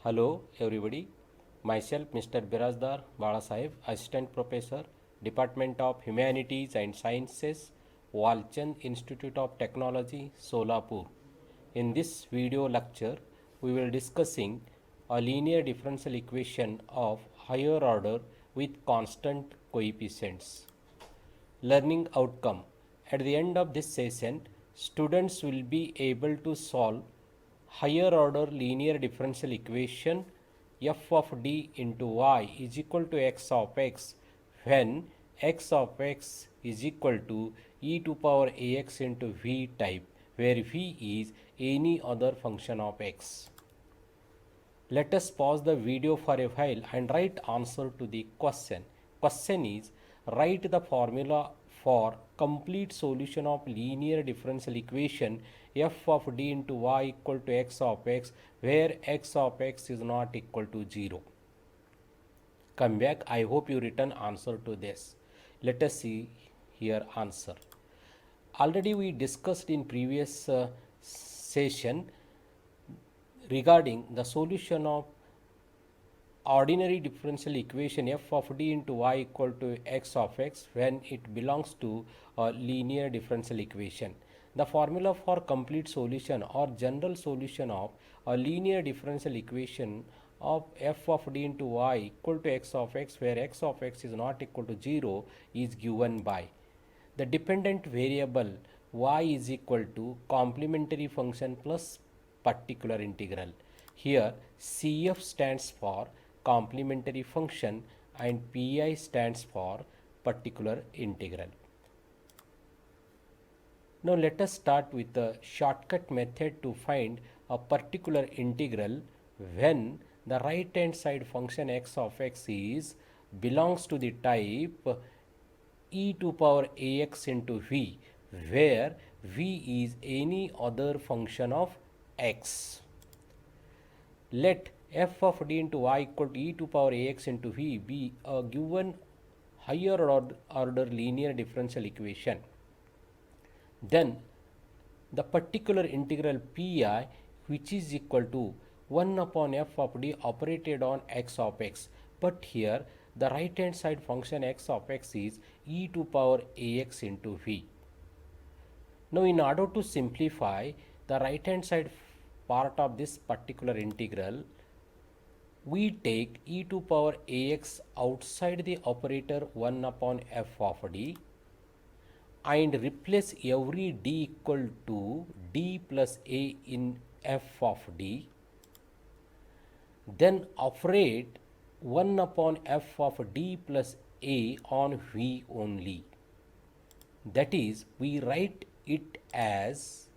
Hello everybody, myself Mr. Birazdar Balasaheb, Assistant Professor, Department of Humanities and Sciences, Walchand Institute of Technology, Solapur. In this video lecture, we will discussing a linear differential equation of higher order with constant coefficients. Learning outcome. At the end of this session, students will be able to solve higher order linear differential equation f of d into y is equal to x of x when x of x is equal to e to power ax into v type, where v is any other function of x. Let us pause the video for a while and write answer to the question. Question is, write the formula for complete solution of linear differential equation f of d into y equal to x of x, where x of x is not equal to 0. Come back. I hope you written answer to this. Let us see here answer. Already we discussed in previous session regarding the solution of ordinary differential equation f of d into y equal to x of x when it belongs to a linear differential equation. The formula for complete solution or general solution of a linear differential equation of f of d into y equal to x of x, where x of x is not equal to 0, is given by the dependent variable y is equal to complementary function plus particular integral. Here CF stands for complementary function and PI stands for particular integral. Now let us start with the shortcut method to find a particular integral when the right hand side function x of x is belongs to the type e to power ax into v, where v is any other function of x. Let f of d into y equal to e to power ax into v be a given higher order linear differential equation. Then the particular integral pi, which is equal to 1 upon f of d operated on x of x, but here the right hand side function x of x is e to power ax into v. Now in order to simplify the right hand side part of this particular integral, we take e to power ax outside the operator 1 upon f of d and replace every d equal to d plus a in f of d. Then operate 1 upon f of d plus a on v only. That is, we write it as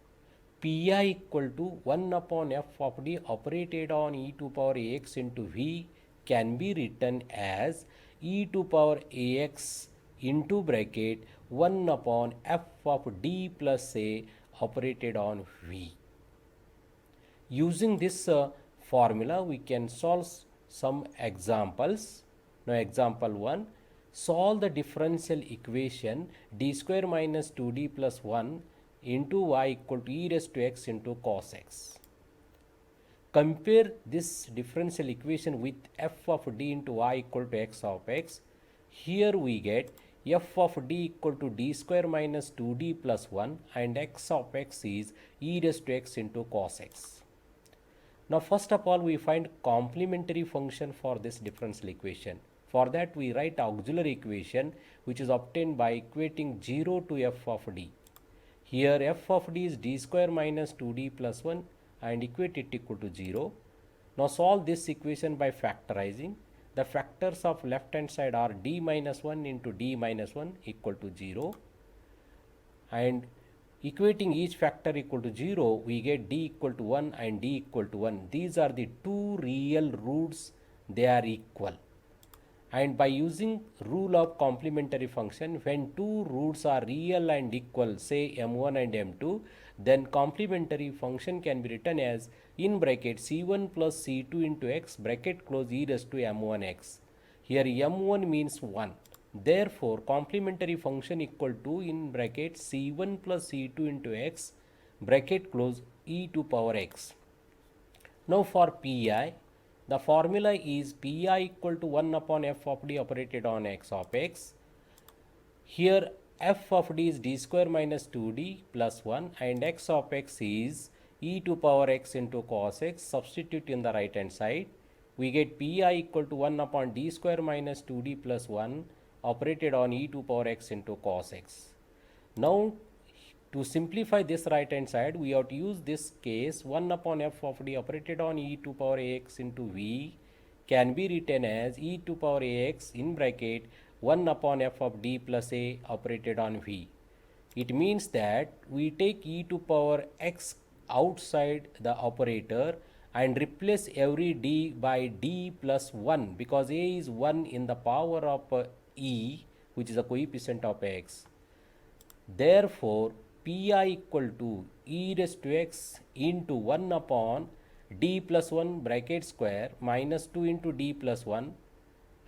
pi equal to 1 upon f of d operated on e to power ax into v can be written as e to power ax into bracket 1 upon f of d plus a operated on v. Using this formula, we can solve some examples. Now example 1, solve the differential equation d square minus 2d plus 1 into y equal to e raised to x into cos x. Compare this differential equation with f of d into y equal to x of x. Here we get f of d equal to d square minus 2d plus 1 and x of x is e raised to x into cos x. Now first of all, we find complementary function for this differential equation. For that, we write auxiliary equation which is obtained by equating 0 to f of d. Here f of d is d square minus 2d plus 1 and equate it equal to 0. Now solve this equation by factorizing. The factors of left hand side are d minus 1 into d minus 1 equal to 0, and equating each factor equal to 0, we get d equal to 1 and d equal to 1. These are the two real roots, they are equal. And by using rule of complementary function, when two roots are real and equal, say m1 and m2, then complementary function can be written as in bracket c1 plus c2 into x bracket close e raised to m1x. Here m1 means 1. Therefore, complementary function equal to in bracket c1 plus c2 into x bracket close e to power x. Now for pi, The formula is Pi equal to 1 upon f of d operated on x of x. Here f of d is d square minus 2d plus 1 and x of x is e to power x into cos x. Substitute in the right hand side. We get Pi equal to 1 upon d square minus 2d plus 1 operated on e to power x into cos x. Now to simplify this right hand side, we have to use this case 1 upon f of d operated on e to power ax into v can be written as e to power ax in bracket 1 upon f of d plus a operated on v. It means that we take e to power x outside the operator and replace every d by d plus 1 because a is 1 in the power of e, which is the coefficient of x. Therefore, Pi equal to e raised to x into 1 upon d plus 1 bracket square minus 2 into d plus 1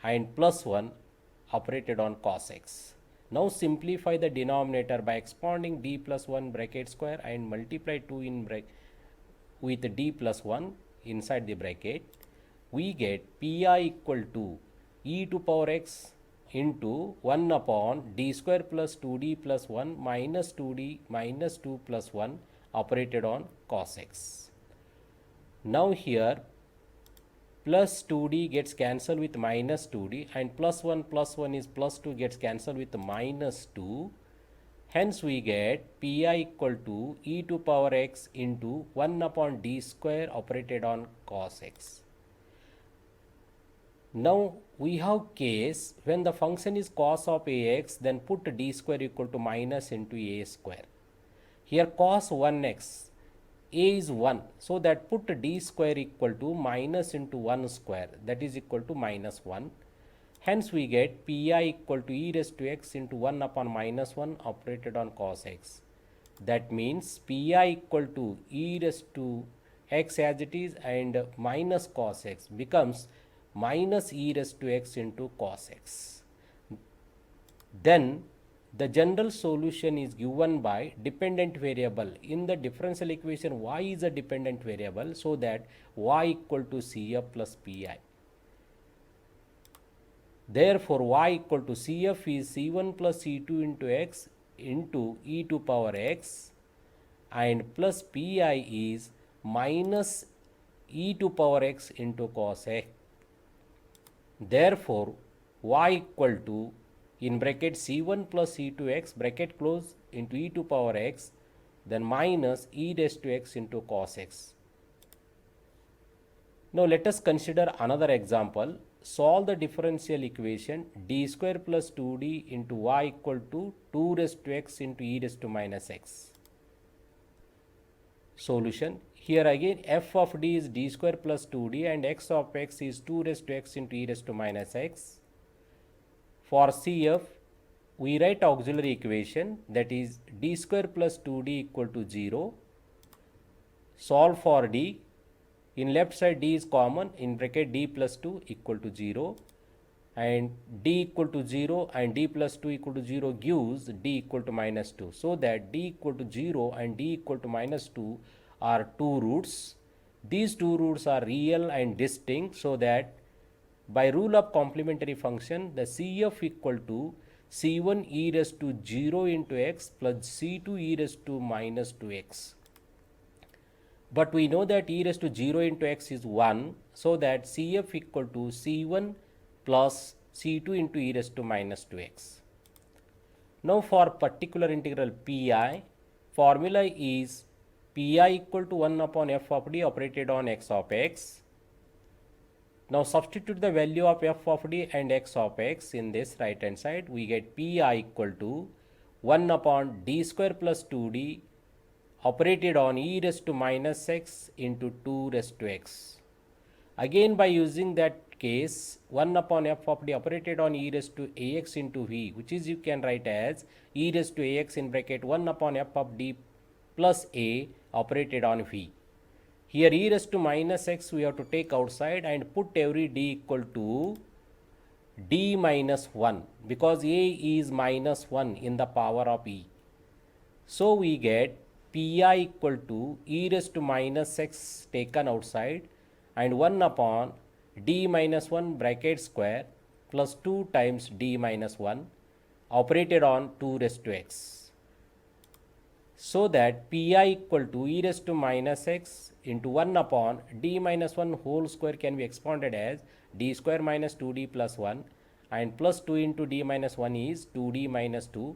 and plus 1 operated on cos x. Now simplify the denominator by expanding d plus 1 bracket square and multiply 2 in with d plus 1 inside the bracket. We get Pi equal to e to power x into 1 upon d square plus 2d plus 1 minus 2d minus 2 plus 1 operated on cos x. Now here plus 2d gets cancelled with minus 2d and plus 1 is plus 2 gets cancelled with minus 2. Hence we get Pi equal to e to power x into 1 upon d square operated on cos x. Now we have case when the function is cos of ax, then put d square equal to minus into a square. Here cos 1x, a is 1, so that put d square equal to minus into 1 square, that is equal to minus 1. Hence we get Pi equal to e raised to x into 1 upon minus 1 operated on cos x. That means Pi equal to e raised to x as it is and minus cos x becomes minus e raised to x into cos x. Then the general solution is given by dependent variable. In the differential equation, y is a dependent variable, so that y equal to Cf plus Pi. Therefore, y equal to Cf is C1 plus C2 into x into e to power x and plus Pi is minus e to power x into cos x. Therefore, y equal to in bracket C1 plus C2x bracket close into e to power x then minus e raised to x into cos x. Now let us consider another example. Solve the differential equation d square plus 2d into y equal to 2 raised to x into e raised to minus x. Solution. Here again f of d is d square plus 2d and x of x is 2 raised to x into e raised to minus x. For Cf, we write auxiliary equation, that is d square plus 2d equal to 0. Solve for d. In left side d is common, in bracket d plus 2 equal to 0 and d equal to 0 and d plus 2 equal to 0 gives d equal to minus 2. So that d equal to 0 and d equal to minus 2 are two roots. These two roots are real and distinct, so that by rule of complementary function, the Cf equal to C1 e raised to 0 into x plus C2 e raised to minus 2x. But we know that e raised to 0 into x is 1, so that Cf equal to C1 plus C2 into e raised to minus 2x. Now for particular integral Pi, formula is Pi equal to 1 upon f of d operated on x of x. Now substitute the value of f of d and x of x in this right hand side. We get Pi equal to 1 upon d square plus 2d operated on e raised to minus x into 2 raised to x. Again by using that case 1 upon f of d operated on e raised to ax into v, which is you can write as e raised to ax in bracket 1 upon f of d plus a operated on v. Here e raised to minus x we have to take outside and put every d equal to d minus 1 because a is minus 1 in the power of e. So we get Pi equal to e raised to minus x taken outside and 1 upon d minus 1 bracket square plus 2 times d minus 1 operated on 2 raised to x. So that pi equal to e raised to minus x into 1 upon d minus 1 whole square can be expanded as d square minus 2d plus 1, and plus 2 into d minus 1 is 2d minus 2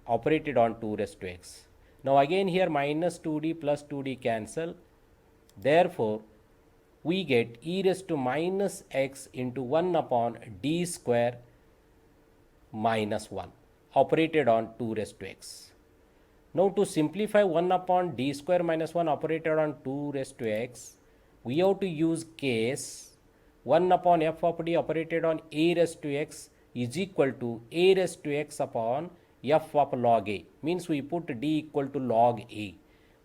operated on 2 raised to x. Now again here minus 2d plus 2d cancel. Therefore, we get e raised to minus x into 1 upon d square minus 1 operated on 2 raised to x. Now to simplify 1 upon d square minus 1 operated on 2 raised to x, we have to use case 1 upon f of d operated on a raised to x is equal to a raised to x upon f of log a. Means we put d equal to log a.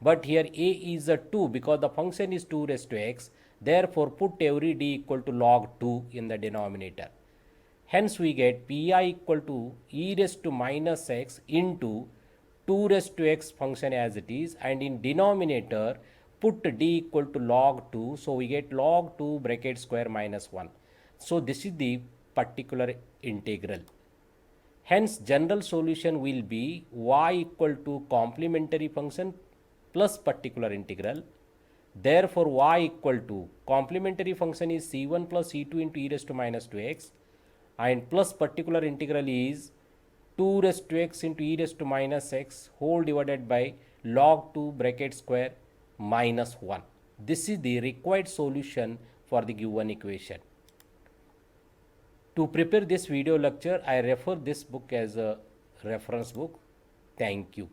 But here a is a 2 because the function is 2 raised to x. Therefore, put every d equal to log 2 in the denominator. Hence, we get pi equal to e raised to minus x into 2 raised to x function as it is, and in denominator put d equal to log 2. So, we get log 2 bracket square minus 1. So, this is the particular integral. Hence, general solution will be y equal to complementary function plus particular integral. Therefore, y equal to complementary function is c1 plus c2 into e raised to minus 2x, and plus particular integral is 2 raised to x into e raised to minus x whole divided by log 2 bracket square minus 1. This is the required solution for the given equation. To prepare this video lecture, I refer this book as a reference book. Thank you.